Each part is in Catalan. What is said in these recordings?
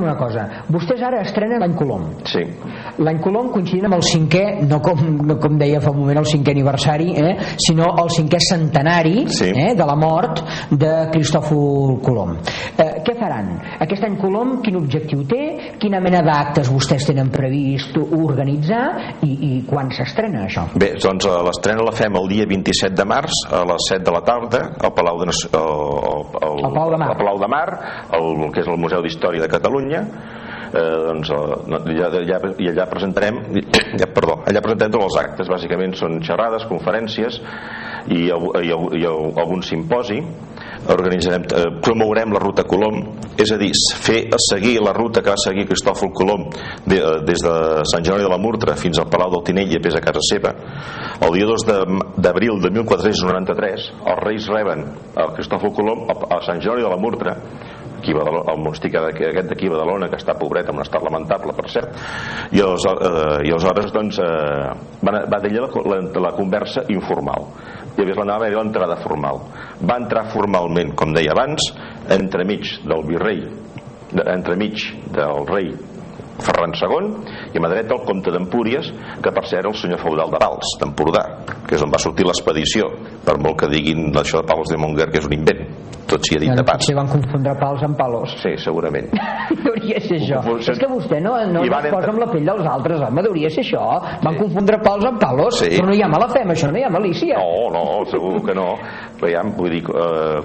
una cosa, vostès ara estrenen l'Any Colom. Sí. L'Any Colom coincidint amb el 5è, no com deia fa un moment el 5è aniversari, sinó el 5è centenari de la mort de Cristòfol Colom. Què faran? Aquest Any Colom quin objectiu té? Quina mena d'actes vostès tenen previst organitzar i quan s'estrena això? Bé, doncs l'estrena la fem el dia 27 de març a les 7 de la tarda al Palau de Mar, el que és el Museu d'Història de Catalunya. I allà presentarem tots els actes. Bàsicament són xerrades, conferències i algun simposi. Promourem la ruta Colom, és a dir, seguir la ruta que va seguir Cristòfol Colom des de Sant Jeroni de la Murtra fins al Palau del Tinell i a pes a casa seva. El dia 2 d'abril de 1493 els reis reben a Cristòfol Colom a Sant Jeroni de la Murtra, el monestir aquest d'aquí a Badalona, que està pobret, en un estat lamentable, per cert, i aleshores doncs va d'ella la conversa informal. I a la nova l'entrada formal. Va entrar formalment, com deia abans, entremig del virrei, entremig del rei Ferran II, i a mà dreta el comte d'Empúries, que per cert era el senyor feudal de Pals, d'Empordà, que és on va sortir l'expedició, per molt que diguin això de Palos de Montguer, que és un invent, tot s'hi ha dit de pas. Potser van confondre pals amb palos. Sí, segurament. Deuria ser això. És que vostè no es posa amb la pell dels altres, home, deuria ser això. Van confondre pals amb palos, però no hi ha mala fe, això no hi ha malícia. No, segur que no. Veiem, vull dir,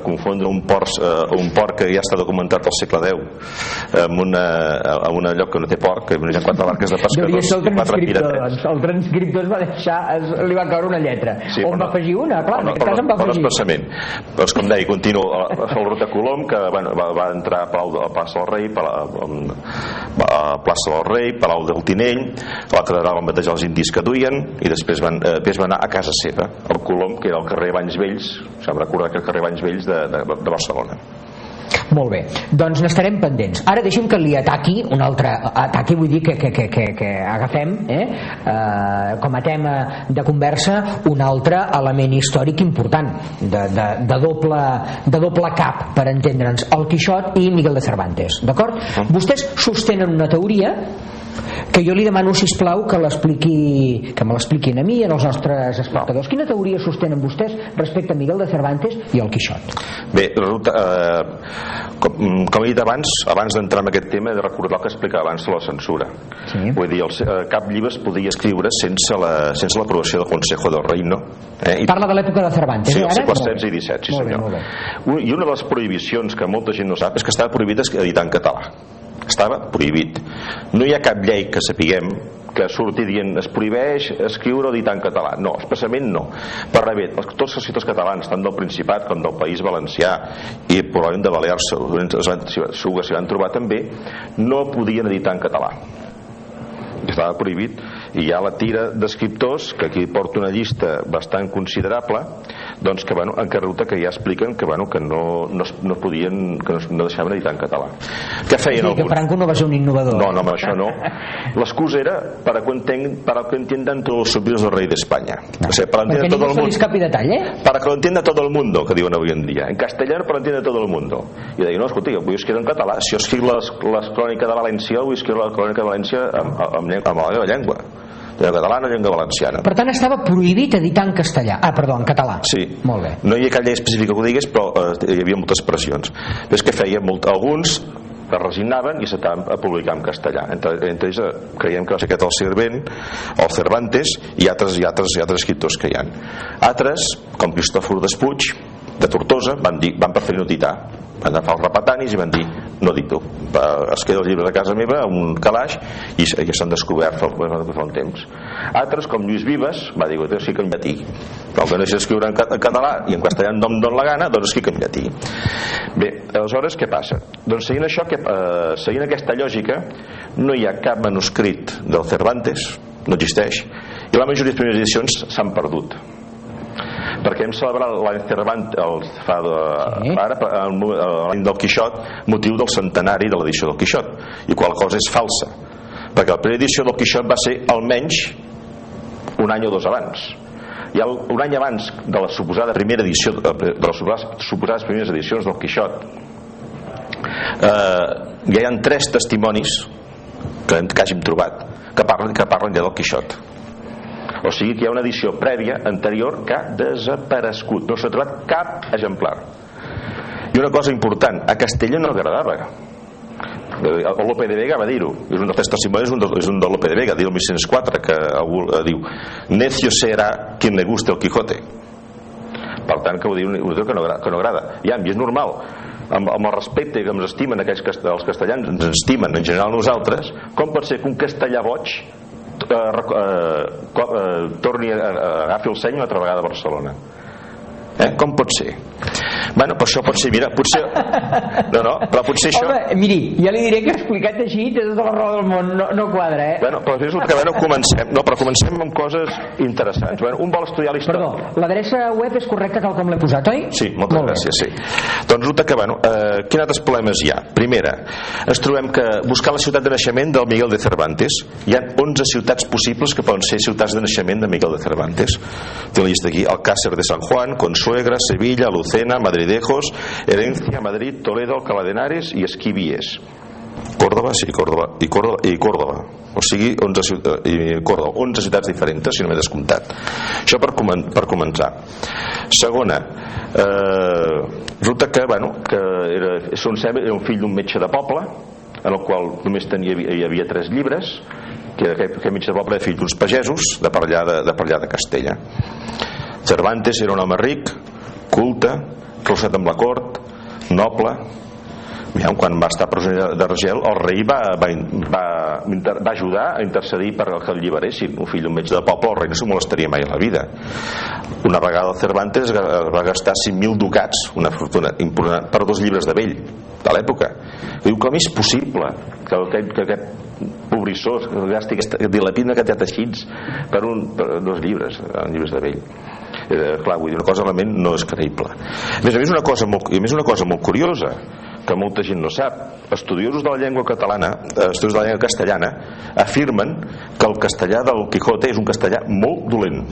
confondre un porc que ja està documentat al segle X amb un lloc que no té porc, que hi ha 4 barques de pescadors i 4 piratets. El transcriptor va deixar, li va caure una lletra. On va afegir una, clar, en aquest cas en va afegir. Doncs com deia, continua el Ruta Colom, que va entrar a Plaça del Rei, a Plaça del Rei, Palau del Tinell, l'altre van batejar els indis que duien, i després va anar a casa seva, el Colom, que era el carrer Banys Vells, s'ha de recordar que el carrer Banys Vells de Barcelona. Molt bé, doncs n'estarem pendents. Ara deixem que li ataqui un altre ataqui, vull dir que agafem com a tema de conversa un altre element històric important de doble cap, per entendre'ns, el Quixot i Miguel de Cervantes, d'acord? Vostès sostenen una teoria que jo li demano, sisplau, que me l'expliquin a mi i als nostres espectadors. Quina teoria sostenen vostès respecte a Miguel de Cervantes i el Quixot? Bé, com he dit abans d'entrar en aquest tema, he de recordar el que explicava abans de la censura. Vull dir, cap llibre es podia escriure sense l'aprovació del Consejo del Reino. Parla de l'època de Cervantes, sí, els segles XVI i XVII, sí senyor. I una de les prohibicions que molta gent no sap és que estava prohibit editar en català. Estava prohibit. No hi ha cap llei que sapiguem que surti dient es prohibeix escriure o editar en català. No, expressament no. Per rebé, tots els escriptors catalans, tant del Principat com del País Valencià i probablement de Balears, segur que s'hi van trobar també, no podien editar en català. Estava prohibit. I hi ha la tira d'escriptors, que aquí porta una llista bastant considerable, doncs que en Carruta que ja expliquen que no podien, que no deixaven editar en català. Què feien alguns? Que Franco no va ser un innovador. No, això no. L'excusa era para que entiendan todos los súbditos del rey de España. O sea, para que todo el mundo se escape detalle. Para que lo entienda todo el mundo, que diuen avui en dia. En castellano, para entienda todo el mundo. I deia, no, escolta, jo vull escriure en català. Si jo escric les cròniques de València, vull escriure la crònica de València amb la meva llengua. De catalana i llengua valenciana. Per tant estava prohibit editar en castellà. En català. Sí. Molt bé. No hi ha cap llei específica que ho digués, però hi havia moltes pressions. És que feia alguns es resignaven i s'estaven a publicar en castellà. Entre ells creiem que va ser aquest el Servent, el Cervantes i altres escriptors que hi ha. Altres, com Cristòfor Despuig de Tortosa, van preferir no editar. Van agafar els repetanis i van dir no edito, es queda el llibre de casa meva un calaix i ja s'han descobert fa un temps. Altres, com Lluís Vives, va dir sí que en llatí, però que no sé escriure en català i en castellà em dona la gana, doncs escric en llatí. Bé, aleshores què passa? Doncs seguint aquesta lògica, no hi ha cap manuscrit del Cervantes, no existeix, i la majoria de les primeres edicions s'han perdut, perquè hem celebrat l'any Cervantes l'any del Quixot, motiu del centenari de l'edició del Quixot, i qual cosa és falsa, perquè la primera edició del Quixot va ser almenys un any o dos abans. I un any abans de la suposada primera edició, de les suposades primeres edicions del Quixot, hi ha 3 testimonis que hàgim trobat que parlen ja del Quixot. O sigui que hi ha una edició prèvia anterior que ha desaparegut, no s'ha trobat cap exemplar. I una cosa important, a Castella no agradava. El Lope de Vega va dir-ho, és un dels testimonis, és un de Lope de Vega, diu el 1604, que diu: necio será quien le guste el Quijote. Per tant, que ho diu que no agrada. I és normal, amb el respecte que ens estimen els castellans, ens estimen en general nosaltres, com pot ser que un castellà boig torni a agafar el seny una altra vegada a Barcelona? Com pot ser? Bueno, però això pot ser, mira, potser però potser això... Home, miri, ja li diré que explicat així té tota la raó del món, no quadra, Bueno, però és el que comencem amb coses interessants. Bueno, un vol estudiar la història. Perdó, l'adreça web és correcta tal com l'he posat, oi? Sí, moltes gràcies, sí. Doncs resulta que, quins altres problemes hi ha? Primera, ens trobem que buscar la ciutat de naixement del Miguel de Cervantes, hi ha 11 ciutats possibles que poden ser ciutats de naixement de Miguel de Cervantes. Té la llista aquí: Alcácer de San Juan, Consuegra, Sevilla, Lucena, Madridejos, Herencia, Madrid, Toledo, Alcalá de Henares i Esquivies. Córdoba, sí, Córdoba i Córdoba. O sigui, 11 ciutats diferents, si no m'he descomptat. Això per començar. Segona, resulta que era un fill d'un metge de poble, en el qual només hi havia 3 llibres, que aquest metge de poble era fill d'uns pagesos de per allà de Castella. Cervantes era un home ric, culte, relacionat amb la cort, noble. Quan va estar presoner d'Argel, el rei va ajudar a intercedir per que el alliberessin. Un fill d'un metge de poble, el rei no s'ho molestaria mai a la vida. Una vegada Cervantes va gastar 5.000 ducats, una fortuna important, per 2 llibres de vell de l'època. Diu, com és possible que aquest pobrissó gasti dilapida aquest teixits per 2 llibres de vell? Clar, vull dir, una cosa realment no és creïble. A més una cosa molt curiosa que molta gent no sap: estudiosos de la llengua catalana, estudiosos de la llengua castellana, afirmen que el castellà del Quijote és un castellà molt dolent.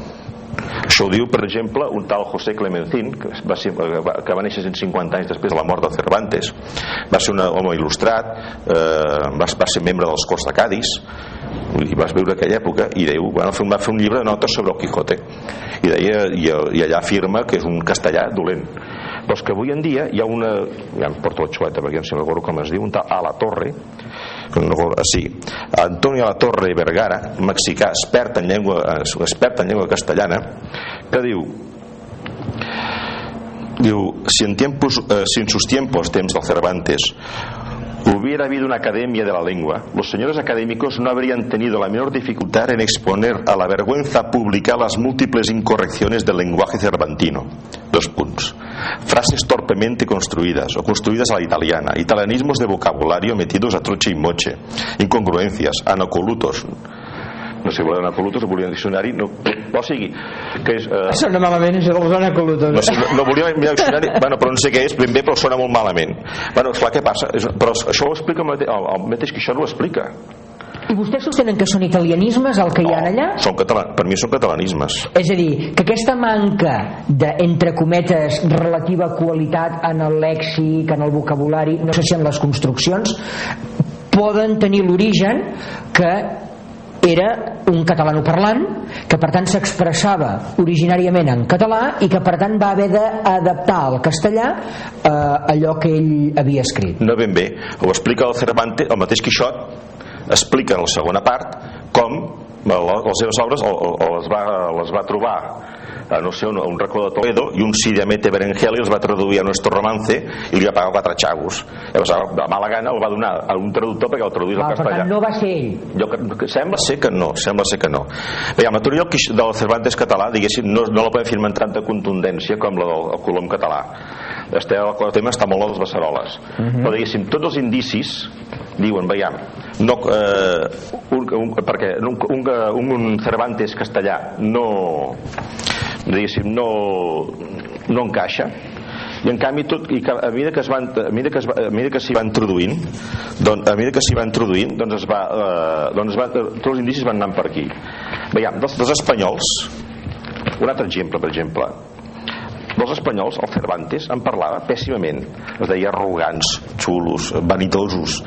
Això ho diu, per exemple, un tal José Clemencín, que va néixer 150 anys després de la mort de Cervantes. Va ser un home il·lustrat, va ser membre dels Corts de Cadis, i vas viure aquella època, i va fer un llibre de notes sobre el Quijote, i allà afirma que és un castellà dolent. Però és que avui en dia hi ha ja em porto la xuleta perquè no recordo com es diu, un tal Alatorre, Antonio Alatorre Vergara, mexicà, expert en llengua castellana, que diu: si en sus tiempos, temps del Cervantes, hubiera habido una academia de la lengua, los señores académicos no habrían tenido la menor dificultad en exponer a la vergüenza pública las múltiples incorrecciones del lenguaje cervantino. Frases torpemente construidas o construidas a la italiana, italianismos de vocabulario metidos a troche y moche, incongruencias, anacolutos. No sé si volien anacolutos o volien diccionari, o sigui que és... Sona malament això dels anacolutos. No volien diccionari, però no sé què és ben bé, però sona molt malament. Esclar, què passa? Però això ho explica el mateix que això no ho explica. I vostès sostenen que són italianismes el que hi ha allà? Per mi són catalanismes. És a dir, que aquesta manca de, entre cometes, relativa qualitat en el lèxic, en el vocabulari, no sé si en les construccions, poden tenir l'origen que era un catalanoparlant que per tant s'expressava originàriament en català i que per tant va haver d'adaptar al castellà allò que ell havia escrit. No ben bé, ho explica el Cervantes, el mateix Quixot explica en la segona part com les seves obres les va trobar no sé, un racó de Toledo, i un Sidiamete Berengeli els va traduir a Nuestro Romance i li va pagar 4 xavos. De mala gana el va donar a un traductor perquè el traduís al castellà. Per tant no va ser ell. Sembla ser que no. Bé, la teoria del Cervantes català, diguéssim, no la podem firmar amb tanta contundència com la del Colom català. El tema està molt a les beceroles. Però diguéssim, tots els indicis diuen, veiem, perquè un Cervantes castellà no encaixa, i en canvi a mesura que s'hi va introduint doncs tots els indicis van anant per aquí. Veiem, dels espanyols, un altre exemple, per exemple, dels espanyols, el Cervantes en parlava pèssimament, es deia arrogants, xulos, vanitosos.